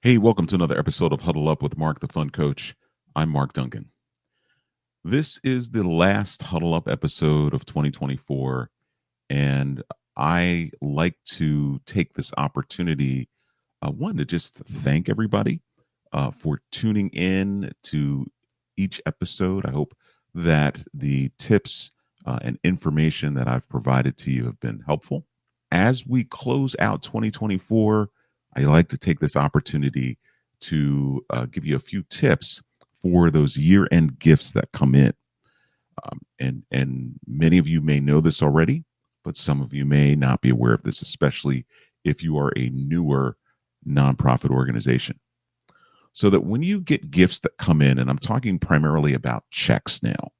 Hey, welcome to another episode of Huddle Up with Mark, the Fun Coach. I'm Mark Duncan. This is the last Huddle Up episode of 2024, and I like to take this opportunity, one, to just thank everybody for tuning in to each episode. I hope that the tips and information that I've provided to you have been helpful. As we close out 2024, I like to take this opportunity to give you a few tips for those year-end gifts that come in. And many of you may know this already, but some of you may not be aware of this, especially if you are a newer nonprofit organization. So that when you get gifts that come in, and I'm talking primarily about checks now,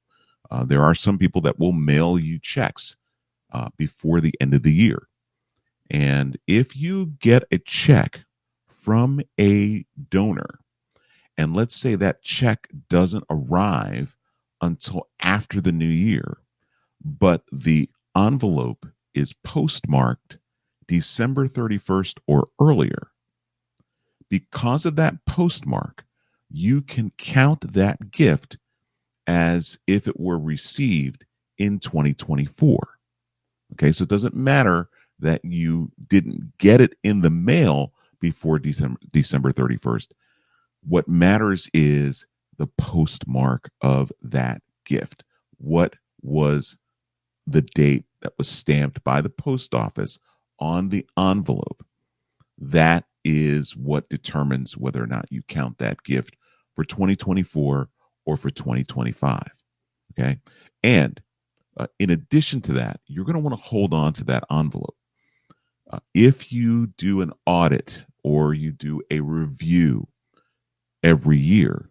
there are some people that will mail you checks before the end of the year. And if you get a check from a donor, and let's say that check doesn't arrive until after the new year, but the envelope is postmarked December 31st or earlier, because of that postmark, you can count that gift as if it were received in 2024. Okay, so it doesn't matter that you didn't get it in the mail before December 31st. What matters is the postmark of that gift. What was the date that was stamped by the post office on the envelope? That is what determines whether or not you count that gift for 2024 or for 2025. Okay. And in addition to that, you're going to want to hold on to that envelope. If you do an audit or you do a review every year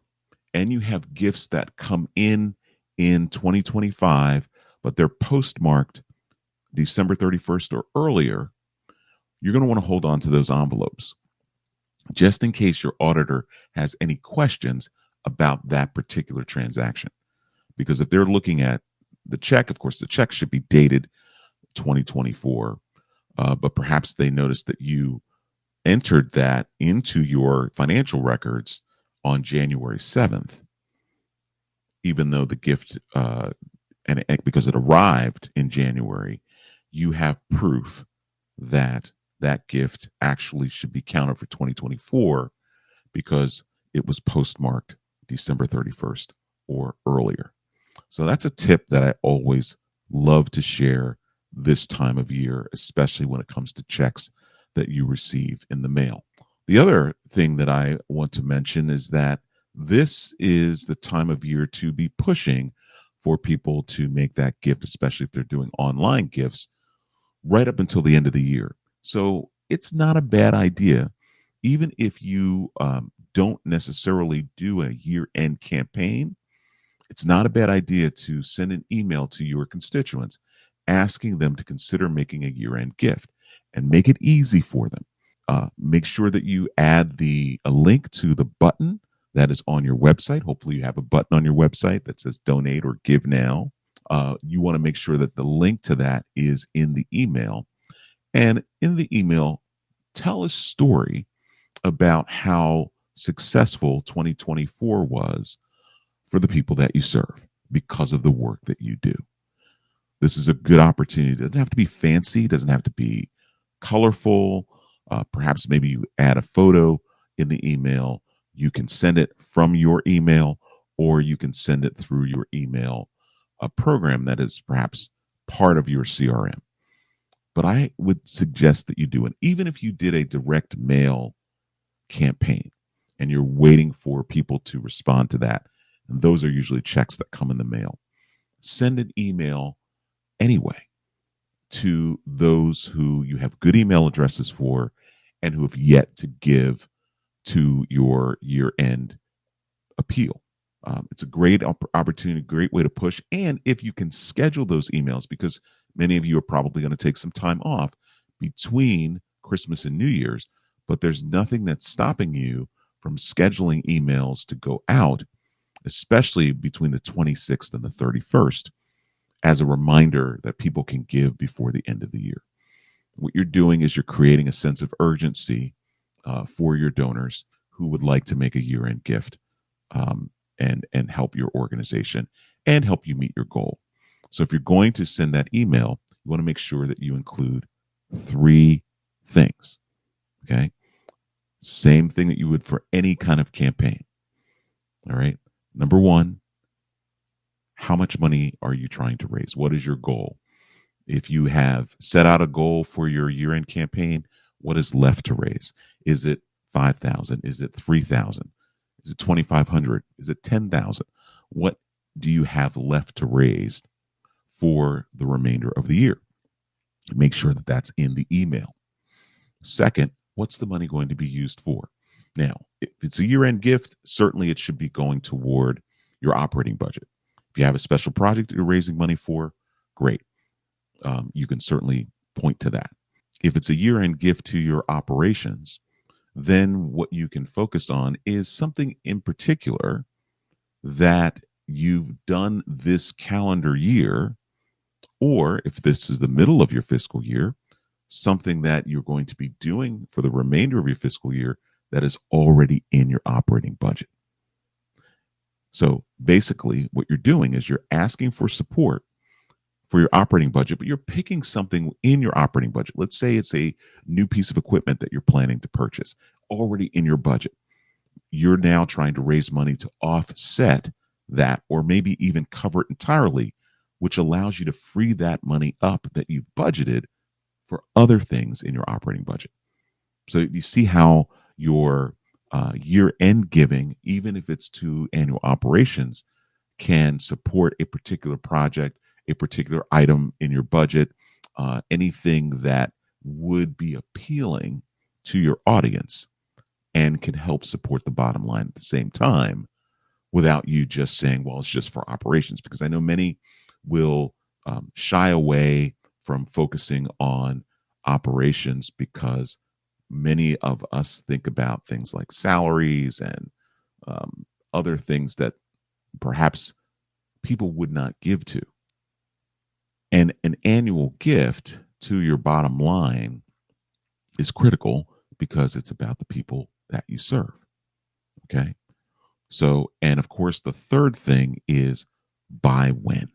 and you have gifts that come in 2025, but they're postmarked December 31st or earlier, you're going to want to hold on to those envelopes just in case your auditor has any questions about that particular transaction. Because if they're looking at the check, of course, the check should be dated 2024, but perhaps they noticed that you entered that into your financial records on January 7th, even though the gift, and because it arrived in January, you have proof that that gift actually should be counted for 2024 because it was postmarked December 31st or earlier. So that's a tip that I always love to share this time of year, especially when it comes to checks that you receive in the mail. The other thing that I want to mention is that this is the time of year to be pushing for people to make that gift, especially if they're doing online gifts, right up until the end of the year. So it's not a bad idea, even if you don't necessarily do a year-end campaign. It's not a bad idea to send an email to your constituents asking them to consider making a year-end gift and make it easy for them. Make sure that you add a link to the button that is on your website. Hopefully you have a button on your website that says donate or give now. You want to make sure that the link to that is in the email. And in the email, tell a story about how successful 2024 was for the people that you serve because of the work that you do. This is a good opportunity. It doesn't have to be fancy. It doesn't have to be colorful. Perhaps maybe you add a photo in the email. You can send it from your email, or you can send it through your email, a program that is perhaps part of your CRM. But I would suggest that you do it. Even if you did a direct mail campaign and you're waiting for people to respond to that, and those are usually checks that come in the mail, send an email anyway to those who you have good email addresses for and who have yet to give to your year-end appeal. It's a great opportunity, great way to push. And if you can schedule those emails, because many of you are probably going to take some time off between Christmas and New Year's, but there's nothing that's stopping you from scheduling emails to go out, especially between the 26th and the 31st, as a reminder that people can give before the end of the year. What you're doing is you're creating a sense of urgency for your donors who would like to make a year-end gift, and help your organization and help you meet your goal. So if you're going to send that email, you want to make sure that you include three things. Okay. Same thing that you would for any kind of campaign. All right. Number one, how much money are you trying to raise? What is your goal? If you have set out a goal for your year end campaign, what is left to raise? Is it 5,000? Is it 3,000? Is it 2,500? Is it 10,000? What do you have left to raise for the remainder of the year? Make sure that that's in the email. Second, what's the money going to be used for? Now, if it's a year end gift, certainly it should be going toward your operating budget. If you have a special project that you're raising money for, great. You can certainly point to that. If it's a year end gift to your operations, then what you can focus on is something in particular that you've done this calendar year, or if this is the middle of your fiscal year, something that you're going to be doing for the remainder of your fiscal year that is already in your operating budget. So basically, what you're doing is you're asking for support for your operating budget, but you're picking something in your operating budget. Let's say it's a new piece of equipment that you're planning to purchase, already in your budget. You're now trying to raise money to offset that, or maybe even cover it entirely, which allows you to free that money up that you've budgeted for other things in your operating budget. So you see how your year end giving, even if it's to annual operations, can support a particular project, a particular item in your budget, anything that would be appealing to your audience and can help support the bottom line at the same time without you just saying, well, it's just for operations. Because I know many will shy away from focusing on operations because many of us think about things like salaries and other things that perhaps people would not give to. And an annual gift to your bottom line is critical because it's about the people that you serve. Okay. So, and of course, the third thing is by when?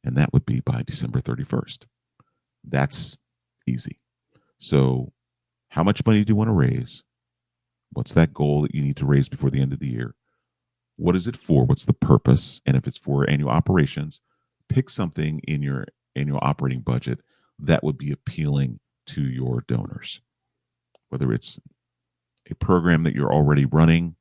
And that would be by December 31st. That's easy. So, how much money do you want to raise? What's that goal that you need to raise before the end of the year? What is it for? What's the purpose? And if it's for annual operations, pick something in your annual operating budget that would be appealing to your donors, whether it's a program that you're already running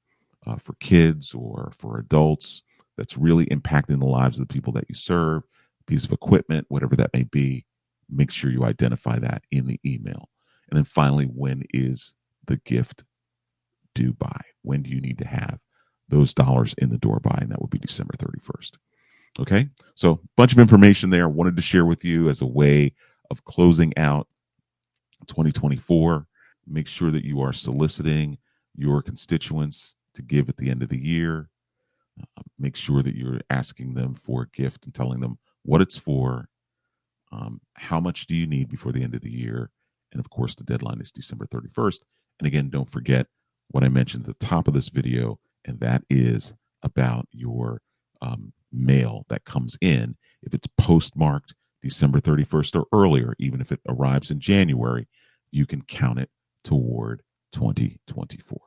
for kids or for adults that's really impacting the lives of the people that you serve, a piece of equipment, whatever that may be. Make sure you identify that in the email. And then finally, when is the gift due by? When do you need to have those dollars in the door by? And that would be December 31st. Okay, so a bunch of information there. I wanted to share with you as a way of closing out 2024. Make sure that you are soliciting your constituents to give at the end of the year. Make sure that you're asking them for a gift and telling them what it's for. How much do you need before the end of the year? And of course, the deadline is December 31st. And again, don't forget what I mentioned at the top of this video, and that is about your mail that comes in. If it's postmarked December 31st or earlier, even if it arrives in January, you can count it toward 2024.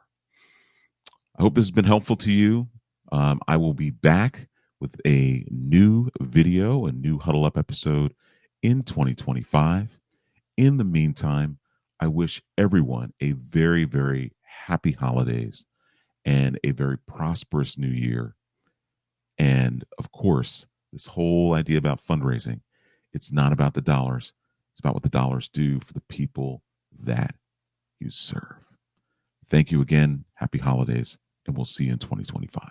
I hope this has been helpful to you. I will be back with a new video, a new Huddle Up episode in 2025. In the meantime, I wish everyone a very, very happy holidays and a very prosperous new year. And of course, this whole idea about fundraising, it's not about the dollars. It's about what the dollars do for the people that you serve. Thank you again. Happy holidays, and we'll see you in 2025.